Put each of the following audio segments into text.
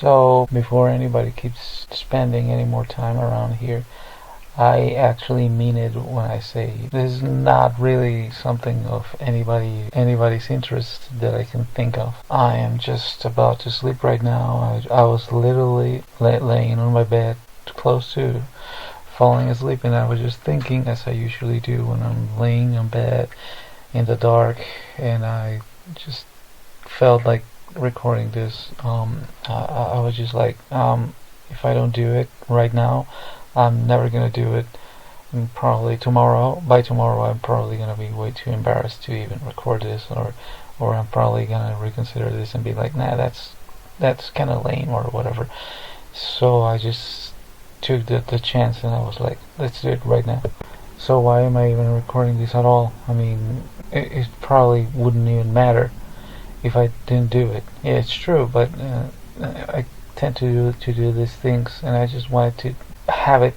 So before anybody keeps spending any more time around here, I actually mean it when I say this is not really something of anybody's interest that I can think of. I am just about to sleep right now. I was literally laying on my bed close to falling asleep, and I was just thinking, as I usually do when I'm laying on bed in the dark, and I just felt like recording this. I was just like, if I don't do it right now, I'm never gonna do it. And probably tomorrow. By tomorrow, I'm probably gonna be way too embarrassed to even record this, or I'm probably gonna reconsider this and be like, nah, that's kind of lame or whatever. So I just took the chance, and I was like, let's do it right now. So why am I even recording this at all? I mean, it probably wouldn't even matter if I didn't do it. Yeah, it's true, but I tend to do these things, and I just wanted to have it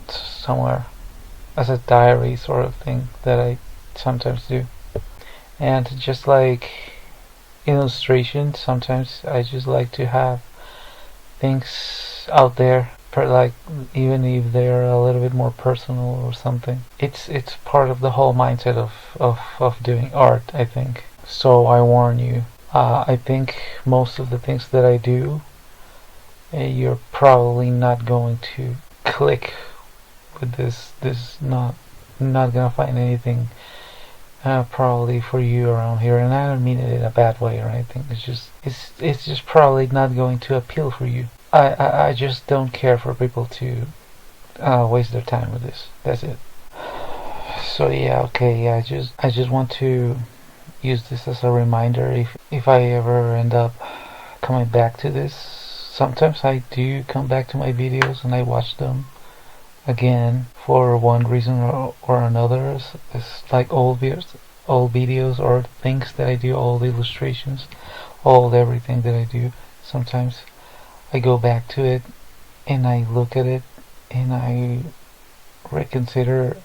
somewhere as a diary sort of thing that I sometimes do. And just like illustration, sometimes I just like to have things out there, like even if they're a little bit more personal or something. It's part of the whole mindset of doing art, I think. So I warn you. I think most of the things that I do, you're probably not going to click with this. Not gonna find anything probably for you around here, and I don't mean it in a bad way or anything. It's just probably not going to appeal for you. I just don't care for people to waste their time with this. That's it. So yeah, okay. I just want to use this as a reminder. If I ever end up coming back to this, sometimes I do come back to my videos and I watch them again for one reason or another. It's like old videos or things that I do, old illustrations, old everything that I do. Sometimes I go back to it and I look at it and I reconsider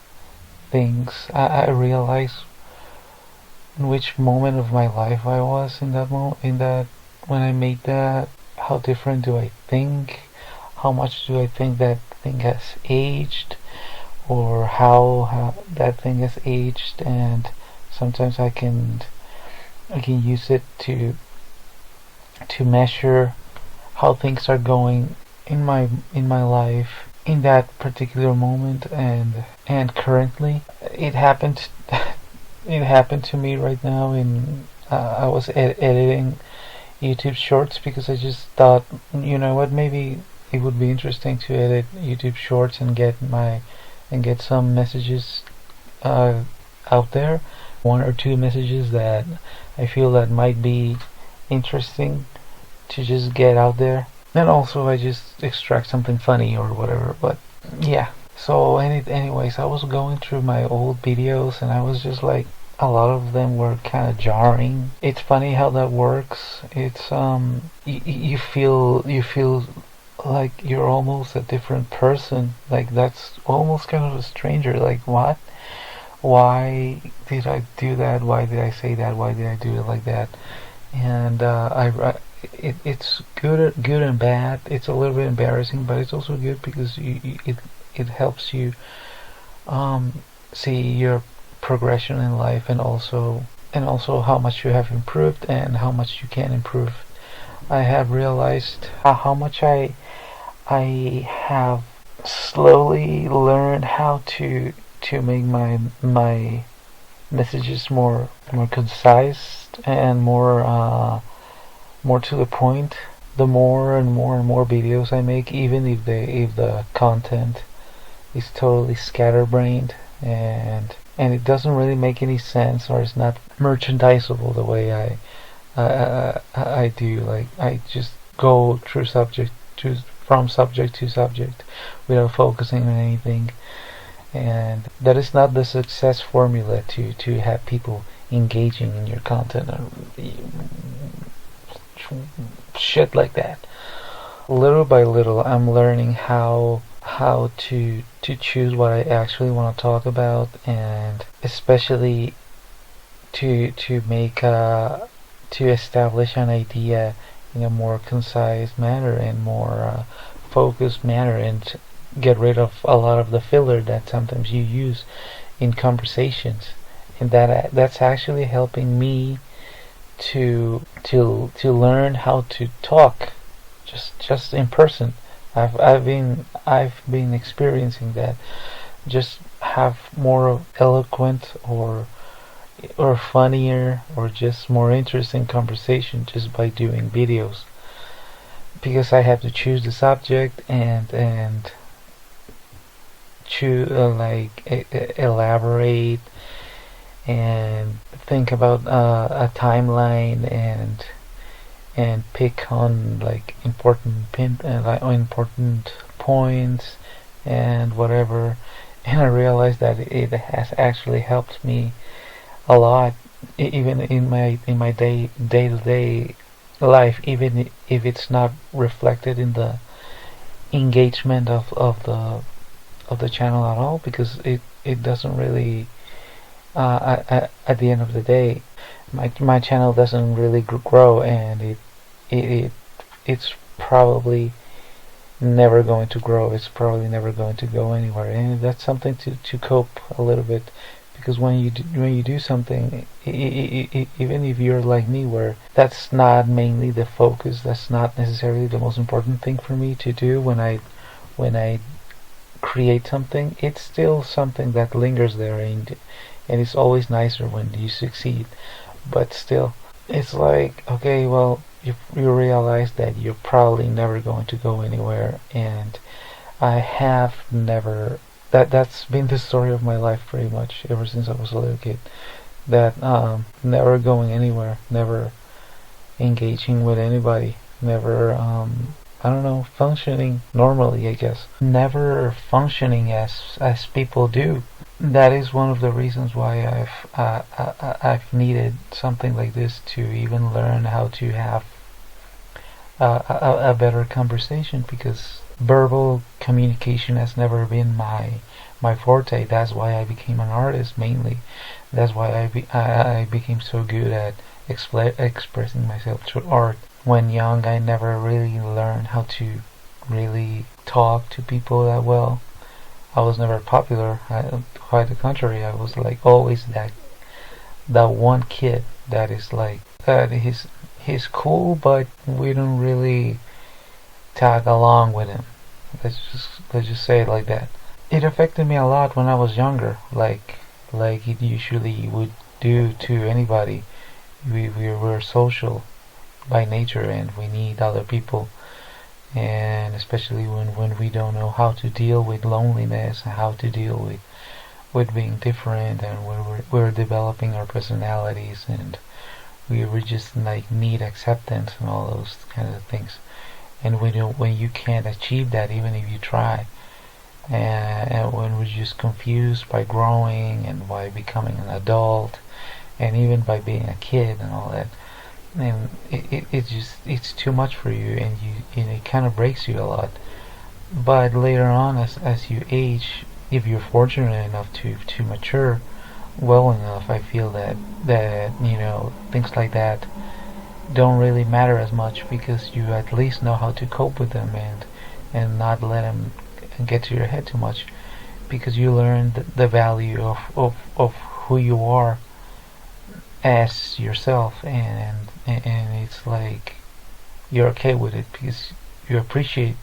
things. I realize in which moment of my life I was in that moment, in that when I made that. How different do I think? How much do I think that thing has aged, or how that thing has aged? And sometimes I can use it to measure how things are going in my life in that particular moment and currently. It happened to me right now. I was editing YouTube Shorts because I just thought, you know what, maybe it would be interesting to edit YouTube Shorts and get some messages out there, one or two messages that I feel that might be interesting to just get out there, and also I just extract something funny or whatever. But yeah, so anyways, I was going through my old videos and I was just like, a lot of them were kind of jarring. It's funny how that works. It's you feel like you're almost a different person. Like that's almost kind of a stranger. Like what? Why did I do that? Why did I say that? Why did I do it like that? And it's good and bad. It's a little bit embarrassing, but it's also good because it helps you see your progression in life, and also how much you have improved and how much you can improve. I have realized how much I have slowly learned how to make my messages more concise and more to the point. The more and more videos I make, even if the content is totally scatterbrained and it doesn't really make any sense, or it's not merchandisable the way I do. Like I just go through from subject to subject without focusing on anything, and that is not the success formula to have people engaging in your content or shit like that. Little by little, I'm learning how to choose what I actually want to talk about, and especially to make to establish an idea in a more concise manner and more focused manner, and get rid of a lot of the filler that sometimes you use in conversations, and that's actually helping me to learn how to talk just in person. I've been experiencing that, just have more eloquent or funnier or just more interesting conversation just by doing videos, because I have to choose the subject and choose elaborate and think about a timeline and pick on like important points and whatever. And I realized that it has actually helped me a lot, even in my day to day life, even if it's not reflected in the engagement of the channel at all, because it doesn't really at the end of the day, my channel doesn't really grow, and it it's probably never going to grow. It's probably never going to go anywhere, and that's something to cope a little bit. Because when you do something, even if you're like me, where that's not mainly the focus, that's not necessarily the most important thing for me to do when I create something, it's still something that lingers there, and it's always nicer when you succeed. But still, it's like, okay, well, you realize that you're probably never going to go anywhere, and I have never. That's been the story of my life pretty much ever since I was a little kid. That never going anywhere, never engaging with anybody, never I don't know, functioning normally, I guess. Never functioning as people do. That is one of the reasons why I've needed something like this to even learn how to have a better conversation, because verbal communication has never been my forte. That's why I became an artist mainly. That's why I became so good at expressing myself through art. When young, I never really learned how to really talk to people that well. I was never popular. Quite the contrary, I was like always that one kid that is like he's cool, but we don't really tag along with him. Let's just say it like that. It affected me a lot when I was younger, like it usually would do to anybody. We're social by nature, and we need other people, and especially when we don't know how to deal with loneliness and how to deal with being different, and when we're developing our personalities, and we just like need acceptance and all those kind of things. And when you can't achieve that, even if you try, and when we're just confused by growing and by becoming an adult, and even by being a kid and all that, and it's too much for you, and it kind of breaks you a lot. But later on, as you age, if you're fortunate enough to mature well enough, I feel that things like that don't really matter as much, because you at least know how to cope with them, and not let them get to your head too much, because you learn the value of who you are as yourself, and it's like you're okay with it, because you appreciate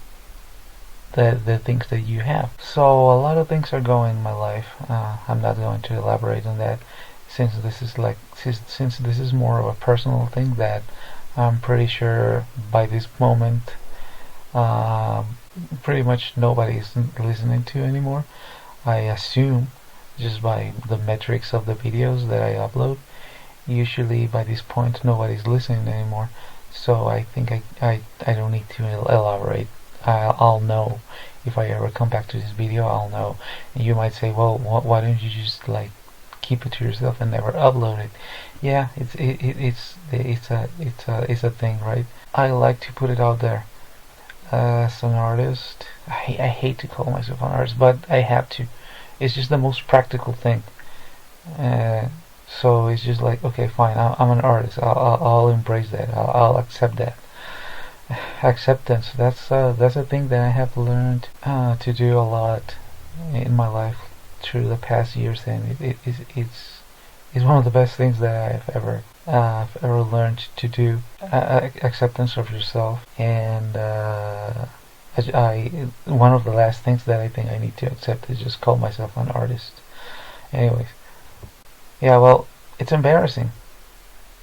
the things that you have. So a lot of things are going in my life. I'm not going to elaborate on that, since this is more of a personal thing that I'm pretty sure by this moment pretty much nobody is listening to anymore. I assume, just by the metrics of the videos that I upload, usually by this point nobody's listening anymore. So I think I don't need to elaborate. I'll know if I ever come back to this video. I'll know. And you might say, well, why don't you just like keep it to yourself and never upload it? Yeah, it's a thing, right? I like to put it out there. As an artist, I hate to call myself an artist, but I have to. It's just the most practical thing. So it's just like, okay, fine, I'm an artist. I'll embrace that. I'll accept that. acceptance. That's a thing that I have learned to do a lot in my life through the past years, and it's one of the best things that I've ever learned to do. Acceptance of yourself, and one of the last things that I think I need to accept is just call myself an artist. Anyways, yeah, well, it's embarrassing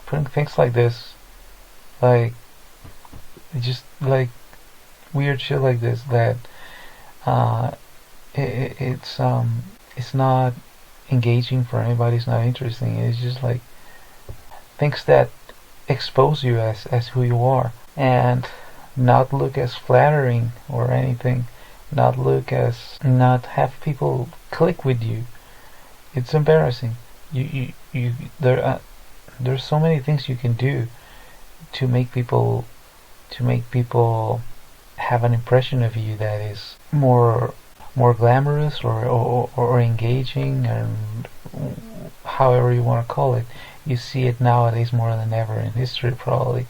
putting things like this, like just like weird shit like this that uh, it's not engaging for anybody. It's not interesting. It's just like things that expose you as who you are, and not look as flattering or anything. Not have people click with you. It's embarrassing. You there's so many things you can do to make people have an impression of you that is more glamorous or engaging, and however you want to call it. You see it nowadays more than ever in history, probably.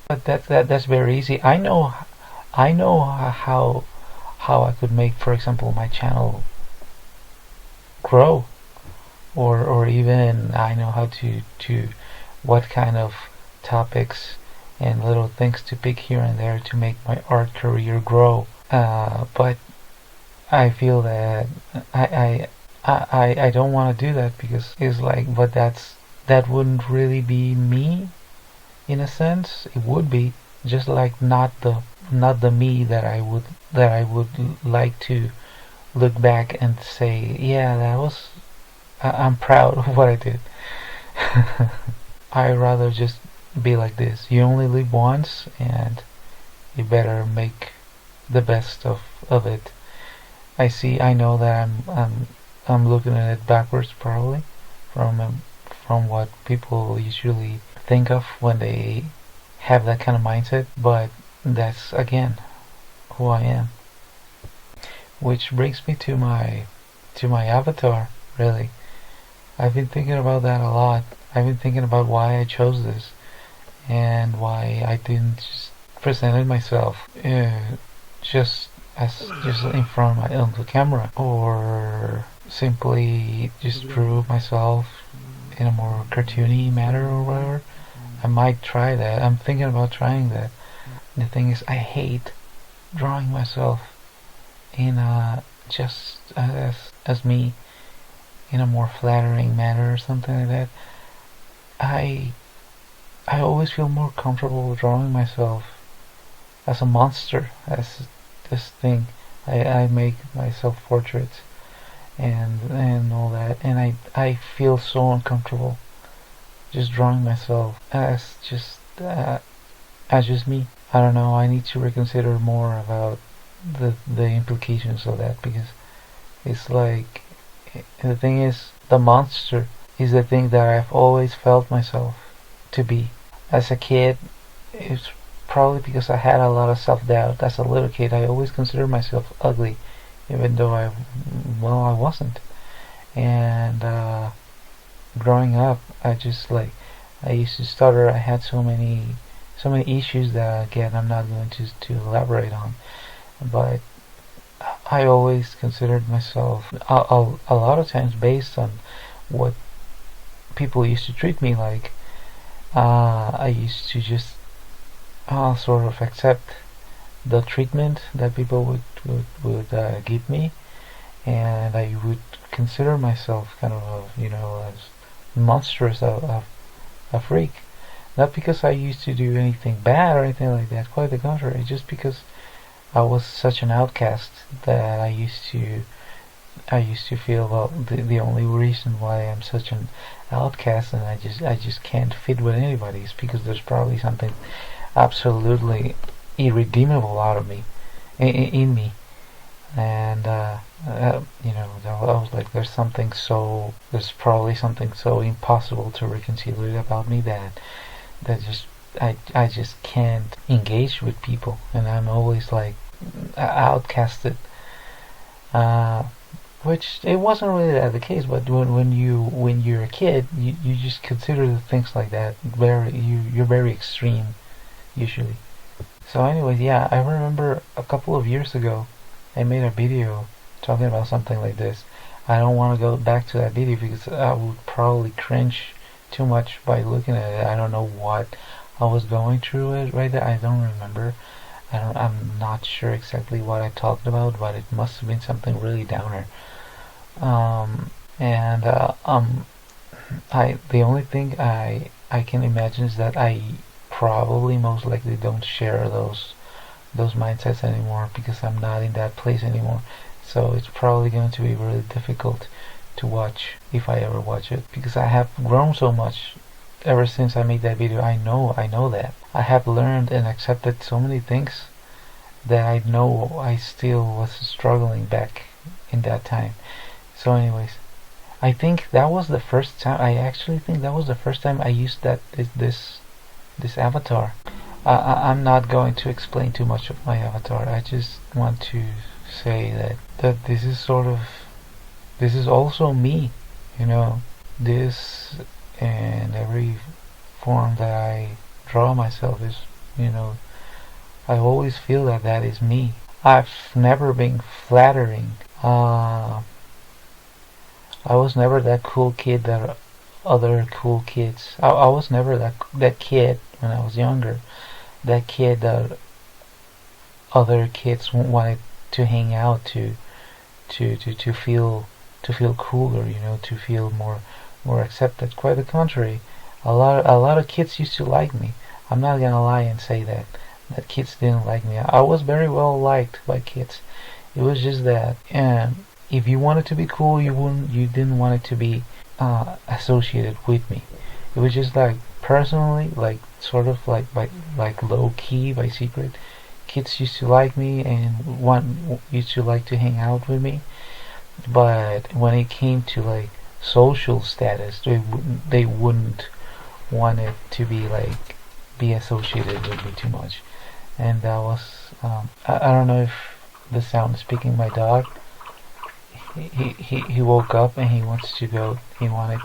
But that's very easy. I know how I could make, for example, my channel grow, or even I know how to what kind of topics and little things to pick here and there to make my art career grow. But I feel that I don't want to do that, because it's like, but that wouldn't really be me. In a sense, it would be just like not the me that I would like to look back and say, yeah, I'm proud of what I did. I rather just be like this. You only live once, and you better make the best of it. I know that I'm looking at it backwards, probably from what people usually think of when they have that kind of mindset, but that's again who I am. Which brings me to my avatar, really. I've been thinking about that a lot. I've been thinking about why I chose this, and why I didn't just presented myself just in front of the camera, or simply just prove myself in a more cartoony manner or whatever. I might try that. I'm thinking about trying that. The thing is, I hate drawing myself in just as me, in a more flattering manner or something like that. I always feel more comfortable drawing myself as a monster, as this thing. I make myself portraits and all that, and I feel so uncomfortable just drawing myself as just me. I don't know. I need to reconsider more about the implications of that, because it's like, the thing is, the monster is the thing that I've always felt myself to be. As a kid, it's probably because I had a lot of self-doubt. As a little kid, I always considered myself ugly, even though I wasn't. And growing up, I used to stutter. I had so many issues that, again, I'm not going to elaborate on. But I always considered myself a lot of times based on what people used to treat me like. I used to just sort of accept the treatment that people would give me, and I would consider myself kind of as monstrous, a freak. Not because I used to do anything bad or anything like that, quite the contrary, just because I was such an outcast that I used to feel, well, the only reason why I'm such an outcast and I just can't fit with anybody is because there's probably something absolutely irredeemable out of me, in me. And I was like, there's probably something so impossible to reconcile about me that I just can't engage with people, and I'm always like outcasted. Which it wasn't really that the case, but when you're a kid, you just consider the things like that you're very extreme usually. So anyways, yeah, I remember a couple of years ago I made a video talking about something like this. I don't want to go back to that video because I would probably cringe too much by looking at it. I don't know what I was going through it right there. I don't remember. I'm not sure exactly what I talked about, but it must have been something really downer. And I the only thing I can imagine is that I probably most likely don't share those mindsets anymore because I'm not in that place anymore. So it's probably going to be really difficult to watch if I ever watch it because I have grown so much ever since I made that video. I know that. I have learned and accepted so many things that I know I still was struggling back in that time. So anyways, I think that was the first time. I actually think that was the first time I used this avatar. I'm not going to explain too much of my avatar. I just want to say that this is sort of this is also me, you know. This and every form that I draw myself is, you know, I always feel that that is me. I've never been flattering. I was never that cool kid that other cool kids. I was never that kid when I was younger. That kid that other kids wanted to hang out to feel cooler, you know, to feel more accepted. Quite the contrary. A lot of kids used to like me. I'm not gonna lie and say that kids didn't like me. I was very well liked by kids. It was just that if you wanted to be cool, you didn't want it to be associated with me. It was just like personally, like sort of like low key by secret. Kids used to like me and one used to like to hang out with me. But when it came to like social status, they wouldn't want it to be like be associated with me too much. And that was I don't know if the sound is speaking my dog. He woke up and he wants to go. He wanted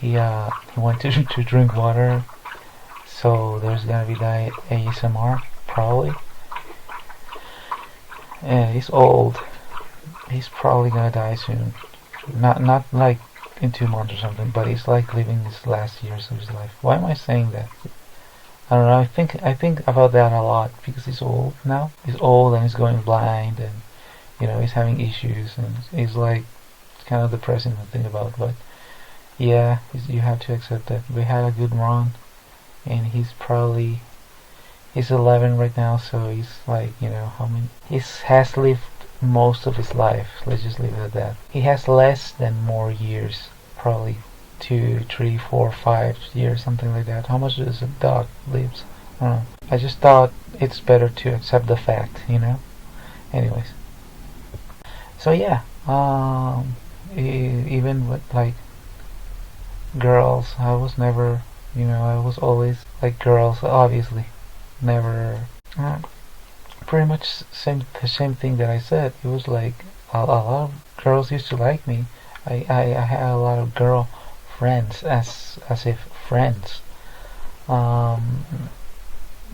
to drink water. So there's gonna be that ASMR probably. And he's old. He's probably gonna die soon. Not like in 2 months or something, but he's like living his last years of his life. Why am I saying that? I don't know. I think about that a lot because he's old now. He's old and he's going blind, and you know he's having issues, and he's like it's kind of depressing to think about. But yeah, you have to accept that we had a good run, and he's 11 right now, so he's like you know how many he has lived most of his life. Let's just leave it at that. He has less than more years, probably 2, 3, 4, 5 years, something like that. How much does a dog lives? I don't know. I just thought it's better to accept the fact, you know. Anyways, so yeah, even with like girls, I was never, you know, I was always like girls, obviously, never. Pretty much the same thing that I said. It was like a lot of girls used to like me. I had a lot of girl friends as if friends. Um,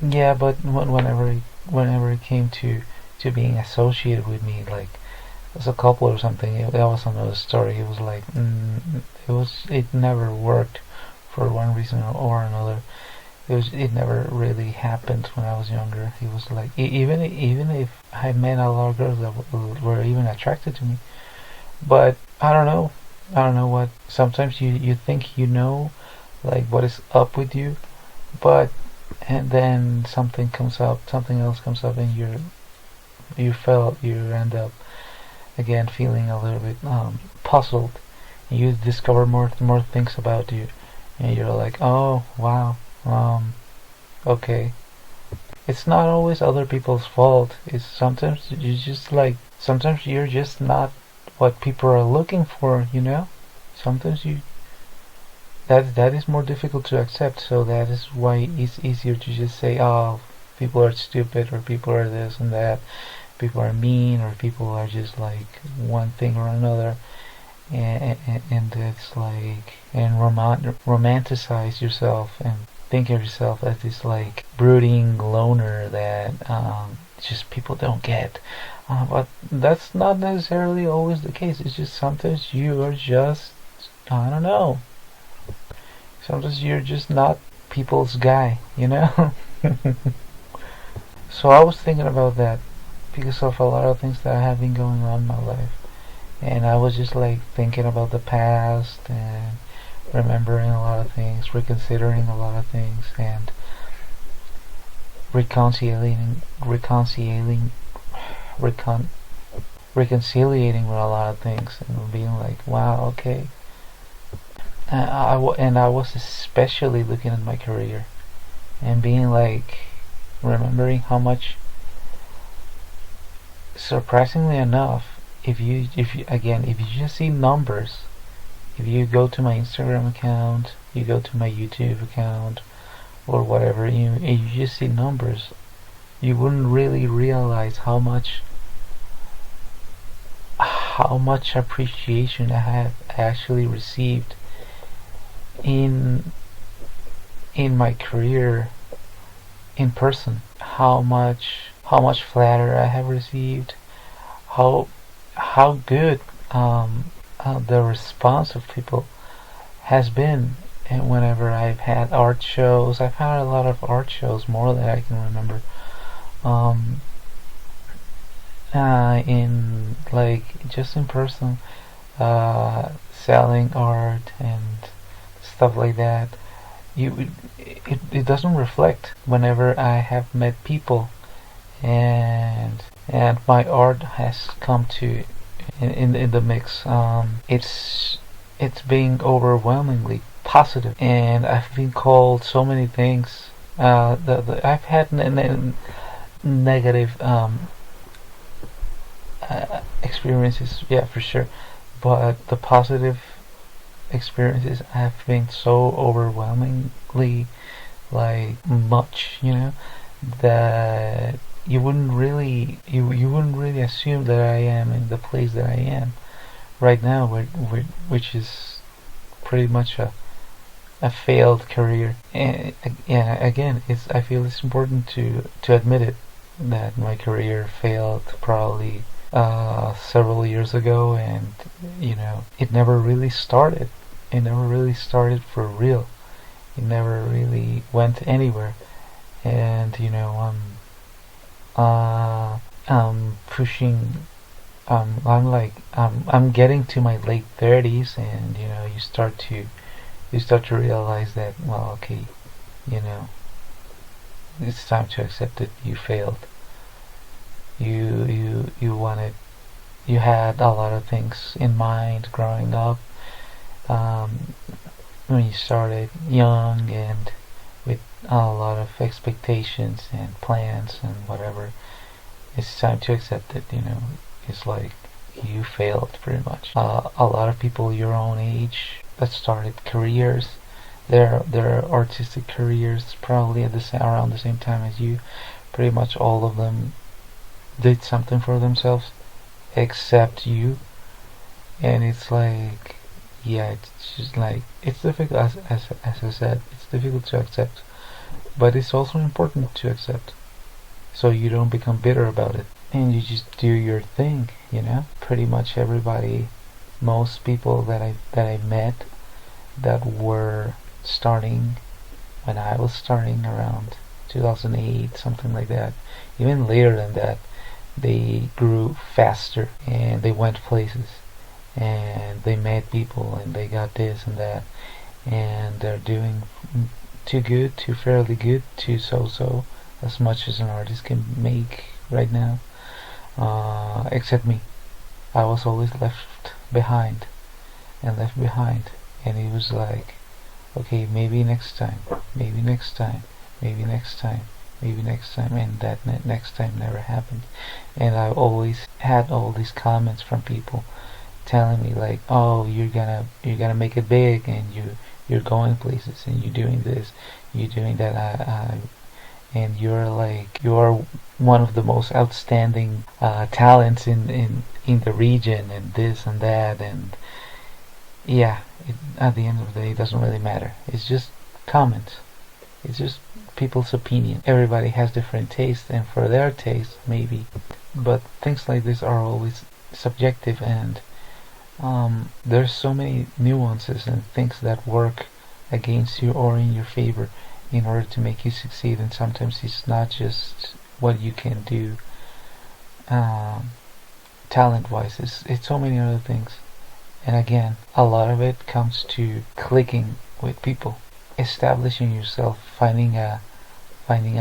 yeah, but whenever it came to being associated with me, like as a couple or something, that was another story. It was like it never worked for one reason or another. It never really happened when I was younger. It was like even if I met a lot of girls that were even attracted to me, but I don't know what. Sometimes you think you know, like what is up with you, but and then something else comes up, and you end up again feeling a little bit puzzled. You discover more things about you, and you're like, oh wow. Okay. It's not always other people's fault. It's sometimes you're just not what people are looking for, you know? Sometimes that is more difficult to accept, so that is why it's easier to just say, oh, people are stupid, or people are this and that, people are mean, or people are just like one thing or another. And it's like and romanticize yourself and think of yourself as this like brooding loner that just people don't get. But that's not necessarily always the case. It's just sometimes you are just, I don't know, sometimes you're just not people's guy, you know? So I was thinking about that because of a lot of things that have been going on in my life. And I was just like thinking about the past and remembering a lot of things, reconsidering a lot of things, and reconciliating reconciliating with a lot of things, and being like, wow, okay. And I was especially looking at my career and being like, remembering how much, surprisingly enough, if you just see numbers, if you go to my Instagram account, you go to my YouTube account, or whatever, and you just see numbers, you wouldn't really realize how much appreciation I have actually received in my career in person. How much flatter I have received. How good the response of people has been. And whenever I've had art shows, I've had a lot of art shows, more than I can remember. In like just in person, selling art and stuff like that. It doesn't reflect whenever I have met people, and my art has come to in the mix. It's being overwhelmingly positive, and I've been called so many things. I've had negative experiences, yeah, for sure, but the positive experiences have been so overwhelmingly like much, that you wouldn't really assume that I am in the place that I am right now, which is pretty much a failed career. And yeah, again, I feel it's important to admit it, that my career failed probably several years ago, and it never really started. It never really started for real. It never really went anywhere. And I'm pushing. I'm getting to my late 30s, and you start to realize that, well, okay, you know it's time to accept that you failed. You wanted, you had a lot of things in mind growing up, um, when you started young and with a lot of expectations and plans and whatever. It's time to accept that, it's like you failed pretty much. A lot of people your own age that started careers, their artistic careers, probably around the same time as you. Pretty much all of them did something for themselves, except you. And it's like, yeah, it's just like, it's difficult, as I said, it's difficult to accept, but it's also important to accept, so you don't become bitter about it, and you just do your thing. Pretty much everybody, most people that I met that were starting when I was starting around 2008, something like that, even later than that, they grew faster and they went places and they met people and they got this and that, and they're doing too good, too fairly good, too so, as much as an artist can make right now. Except me. I was always left behind, and it was like, okay, maybe next time, maybe next time, maybe next time, maybe next time, and that next time never happened. And I always had all these comments from people telling me like, oh, you're gonna make it big, and you're going places, and you're doing this, you're doing that, and you're one of the most outstanding talents in the region, and this and that. And yeah, at the end of the day, it doesn't really matter. It's just comments. It's just people's opinion. Everybody has different tastes, and for their taste, maybe. But things like this are always subjective, and there's so many nuances and things that work against you or in your favor in order to make you succeed. And sometimes it's not just what you can do talent-wise. It's so many other things. And again, a lot of it comes to clicking with people, establishing yourself, finding a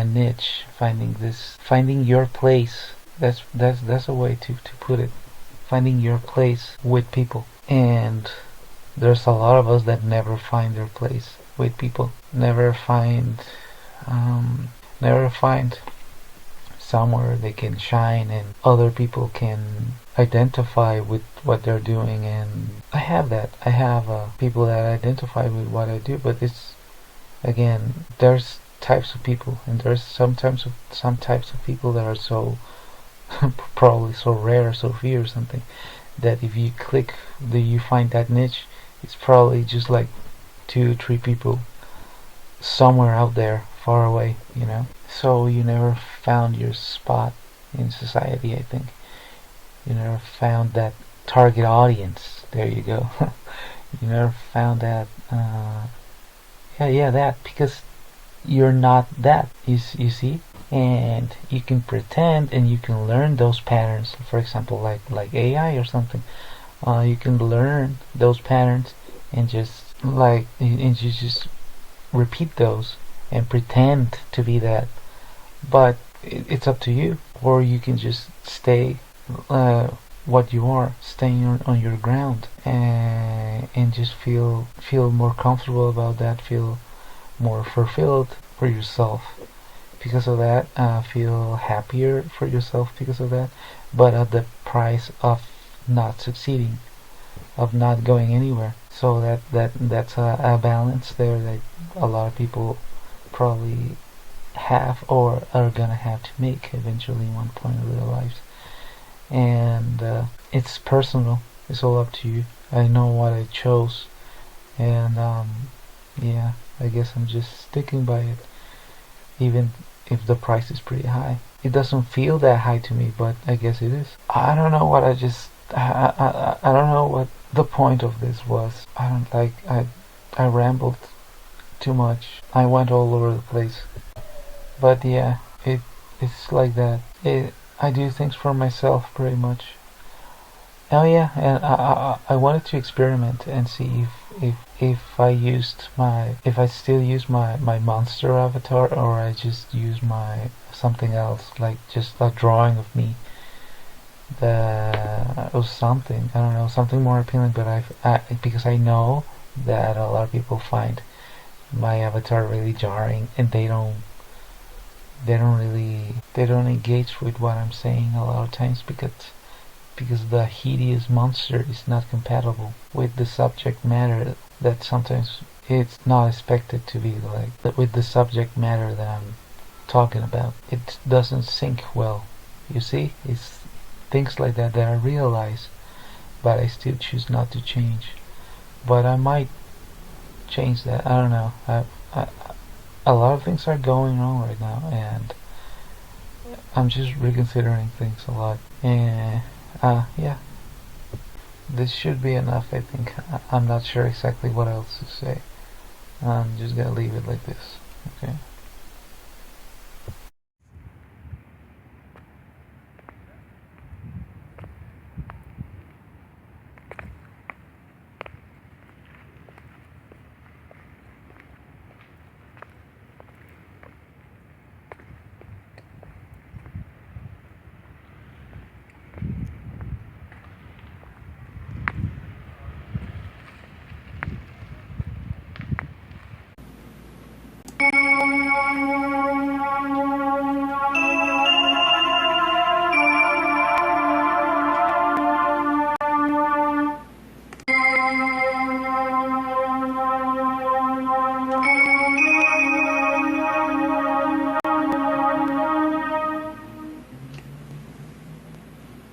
niche, finding your place. That's a way to put it. Finding your place with people. And there's a lot of us that never find their place with people. Never find somewhere they can shine and other people can identify with what they're doing. And I have that. I have people that identify with what I do, but it's, again, there's types of people, and there's some types of people that are so probably so rare, so few or something, that if you click, you find that niche, it's probably just like 2-3 people somewhere out there, far away, So you never found your spot in society, I think. You never found that target audience. There you go. You never found that. That, because you're not that. You see, and you can pretend and you can learn those patterns. For example, like AI or something. You can learn those patterns and just and you just repeat those and pretend to be that. But it's up to you. Or you can just stay what you are, staying on your ground, and just feel more comfortable about that, feel more fulfilled for yourself because of that, feel happier for yourself because of that, but at the price of not succeeding, of not going anywhere. So that's a balance there that a lot of people probably have or are gonna have to make eventually in one point of their lives. And it's personal. It's all up to you. I know what I chose, and I guess I'm just sticking by it, even if the price is pretty high. It doesn't feel that high to me, but I guess it is. I don't know what I don't know what the point of this was. I rambled too much. I went all over the place. But yeah, it's like that. I do things for myself pretty much. Oh yeah, and I wanted to experiment and see if I still use my monster avatar, or I just use my something else, like just a drawing of me that was something, I don't know, something more appealing. But because I know that a lot of people find my avatar really jarring, and they don't engage with what I'm saying a lot of times, because the hideous monster is not compatible with the subject matter that sometimes it's not expected to be, like with the subject matter that I'm talking about. It doesn't sync well. You see, it's things like that I realize, but I still choose not to change. But I might change that. I don't know. A lot of things are going on right now, and I'm just reconsidering things a lot. And yeah, this should be enough, I think. I'm not sure exactly what else to say. I'm just gonna leave it like this. Okay.